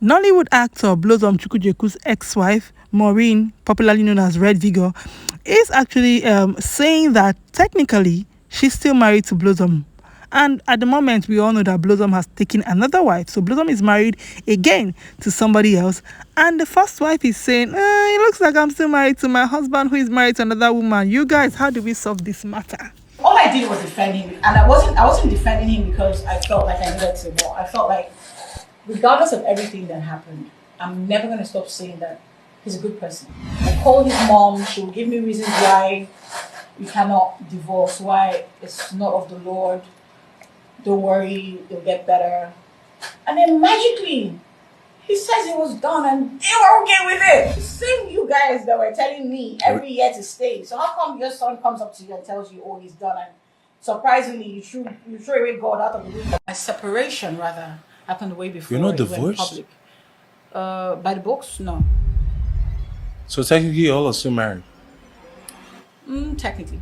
Nollywood actor Blossom Chukwujekwu's ex-wife, Maureen, popularly known as Red Vigor, is actually saying that technically she's still married to Blossom. And at the moment, we all know that Blossom has taken another wife. So Blossom is married again to somebody else. And the first wife is saying, it looks like I'm still married to my husband who is married to another woman. You guys, how do we solve this matter? All I did was defend him, and I wasn't defending him because I felt like I needed to. But I felt like, regardless of everything that happened, I'm never gonna stop saying that he's a good person. I call his mom; she will give me reasons why you cannot divorce, why it's not of the Lord. Don't worry, it'll get better. And then magically, he says it was done, and they were okay with it. The same you guys that were telling me every year to stay. So how come your son comes up to you and tells you, "Oh, he's done," and surprisingly, you throw away God out of the window? My separation, rather, happened way before. You're not it went divorced? public. By the books, no. So technically, all are still married. Technically.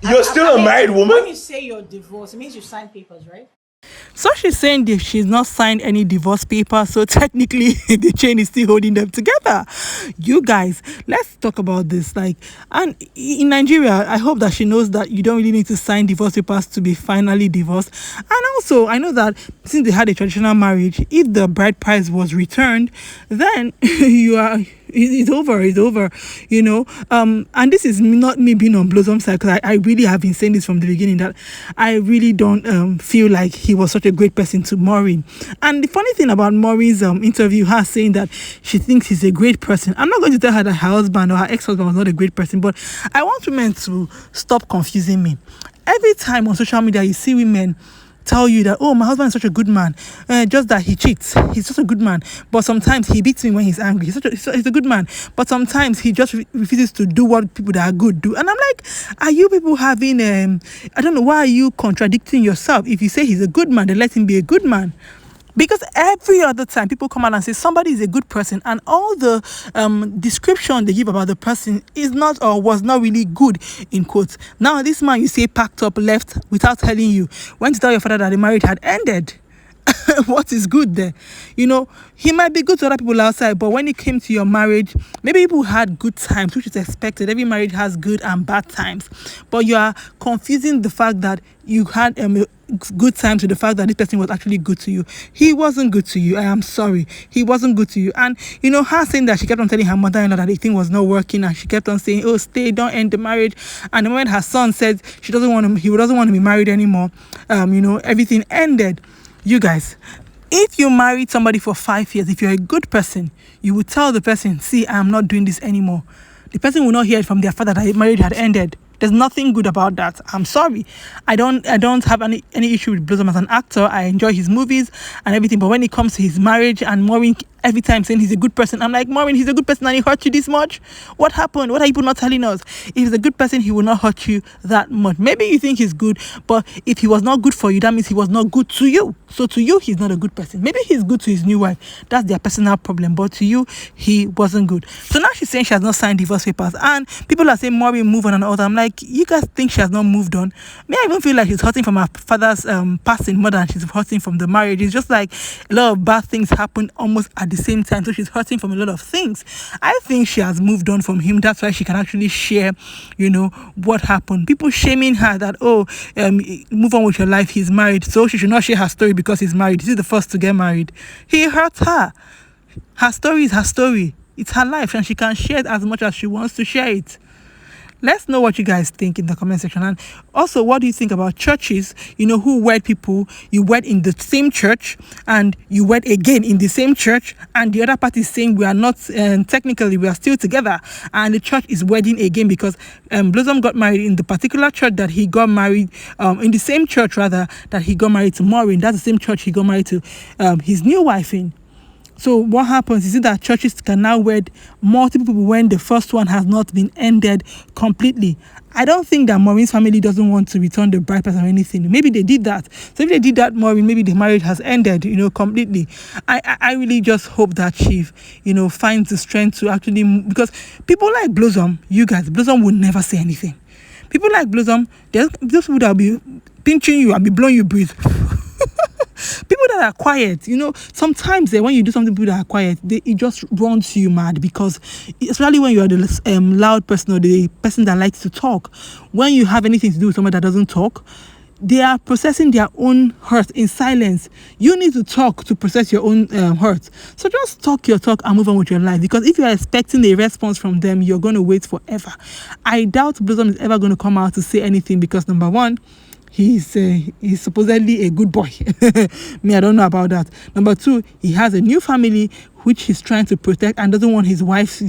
You're still a married woman? When you say you're divorced, it means you signed papers, right? So she's saying that she's not signed any divorce paper, so technically the chain is still holding them together. You guys, let's talk about this. Like, and in Nigeria, I hope that she knows that you don't really need to sign divorce papers to be finally divorced. And also, I know that since they had a traditional marriage, if the bride price was returned, then it's over, you know. And this is not me being on Blossom's side, because I really have been saying this from the beginning, that I really don't feel like he was such a great person to Maureen. And the funny thing about Maureen's interview, her saying that she thinks he's a great person. I'm not going to tell her that her husband or her ex-husband was not a great person, but I want women to stop confusing me. Every time on social media you see women tell you that, oh, my husband is such a good man, just that he cheats. He's such a good man, but sometimes he beats me when he's angry. He's a good man, but sometimes he just refuses to do what people that are good do. And I'm like, are you people having, I don't know, why are you contradicting yourself? If you say he's a good man, then let him be a good man. Because every other time people come out and say somebody is a good person, and all the description they give about the person is not or was not really good, in quotes. Now this man, you say, packed up, left without telling you, went to tell your father that the marriage had ended. What is good there? You know, he might be good to other people outside, but when it came to your marriage, maybe people had good times, which is expected. Every marriage has good and bad times, but you are confusing the fact that you had good times with the fact that this person was actually good to you. He wasn't good to you. I am sorry, he wasn't good to you. And you know, her saying that she kept on telling her mother-in-law that the thing was not working, and she kept on saying, oh, stay, don't end the marriage. And the moment her son said he doesn't want to be married anymore, you know, everything ended. You guys, if you married somebody for 5 years, if you're a good person, you would tell the person, see, I'm not doing this anymore. The person will not hear it from their father that the marriage had ended. There's nothing good about that. I'm sorry. I don't have any issue with Blossom as an actor. I enjoy his movies and everything. But when it comes to his marriage and Maureen every time saying he's a good person, I'm like, Maureen, he's a good person and he hurt you this much? What happened? What are people not telling us? If he's a good person, he will not hurt you that much. Maybe you think he's good, but if he was not good for you, that means he was not good to you. So to you, he's not a good person. Maybe he's good to his new wife. That's their personal problem. But to you, he wasn't good. So now she's saying she has not signed divorce papers. And people are saying, Maureen, move on and all that. I'm like, you guys think she has not moved on? May I even feel like she's hurting from her father's passing more than she's hurting from the marriage. It's just like a lot of bad things happen almost at the same time. So she's hurting from a lot of things. I think she has moved on from him. That's why she can actually share, you know, what happened. People shaming her that, oh, move on with your life. He's married, so she should not share her story because he's married. He's the first to get married. He hurt her. Her story is her story. It's her life, and she can share it as much as she wants to share it. Let's know what you guys think in the comment section. And also, what do you think about churches, you know, who wed people? You wed in the same church and you wed again in the same church, and the other party is saying we are not, technically we are still together, and the church is wedding again because Blossom got married in the particular church that he got married, in the same church rather that he got married to Maureen. That's the same church he got married to his new wife in. So what happens is it that churches can now wed multiple people when the first one has not been ended completely. I don't think that Maureen's family doesn't want to return the bride price or anything. Maybe they did that. So if they did that, Maureen, maybe the marriage has ended, you know, completely. I really just hope that she, you know, finds the strength to actually, because people like Blossom, you guys, Blossom would never say anything. People like Blossom, there's those people that will be pinching you and be blowing you breathe. People that are quiet, sometimes when you do something, people that are quiet, it just runs you mad, because especially when you are the loud person or the person that likes to talk, when you have anything to do with someone that doesn't talk, they are processing their own hurt in silence. You need to talk to process your own hurt. So just talk your talk and move on with your life, because if you are expecting a response from them, you're going to wait forever. I doubt Blossom is ever going to come out to say anything, because number one, he's supposedly a good boy. Me, I don't know about that. Number two, he has a new family which he's trying to protect, and doesn't want his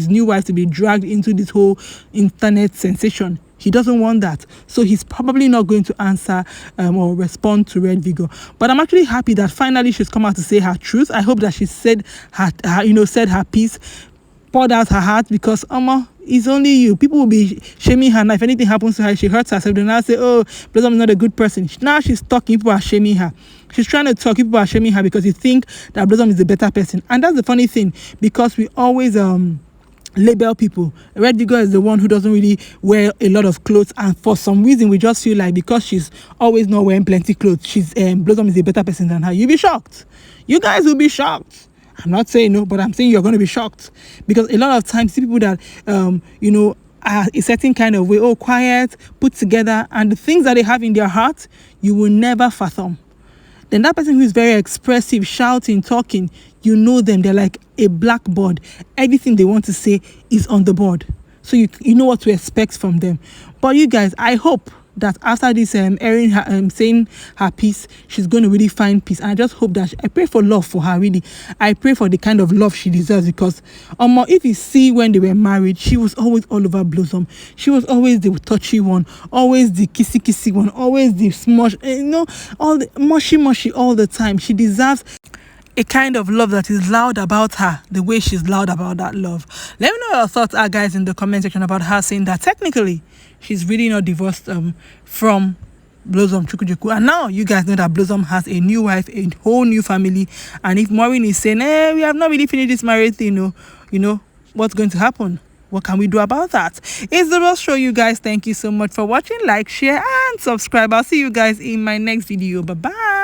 new wife to be dragged into this whole internet sensation. He doesn't want that. So he's probably not going to answer or respond to Red Vigo. But I'm actually happy that finally she's come out to say her truth. I hope that she said said her piece, poured out her heart, because it's only you. People will be shaming her now. If anything happens to her, she hurts herself, then I'll say, oh, Blossom is not a good person. Now she's talking, people are shaming her. She's trying to talk, people are shaming her because you think that Blossom is a better person. And that's the funny thing, because we always label people. Red Vigo is the one who doesn't really wear a lot of clothes, and for some reason we just feel like because she's always not wearing plenty clothes, she's Blossom is a better person than her. You'll be shocked. You guys will be shocked. I'm not saying no, but I'm saying you're going to be shocked, because a lot of times people that are a certain kind of way, quiet, put together, and the things that they have in their heart, you will never fathom. Then that person who is very expressive, shouting, talking, you know them, they're like a blackboard. Everything they want to say is on the board. So you know what to expect from them. But you guys, I hope that after this airing her, saying her piece, she's going to really find peace. And I just hope that I pray for love for her, really. I pray for the kind of love she deserves, because if you see when they were married, she was always all over Blossom. She was always the touchy one, always the kissy one, always the smush, all the mushy all the time. She deserves a kind of love that is loud about her, the way she's loud about that love. Let me know what your thoughts are, guys, in the comment section about her saying that technically she's really not divorced from Blossom Chukwujekwu. And now you guys know that Blossom has a new wife, a whole new family. And if Maureen is saying, we have not really finished this marriage thing, what's going to happen? What can we do about that? It's the Rose Show, you guys. Thank you so much for watching. Like, share, and subscribe. I'll see you guys in my next video. Bye-bye.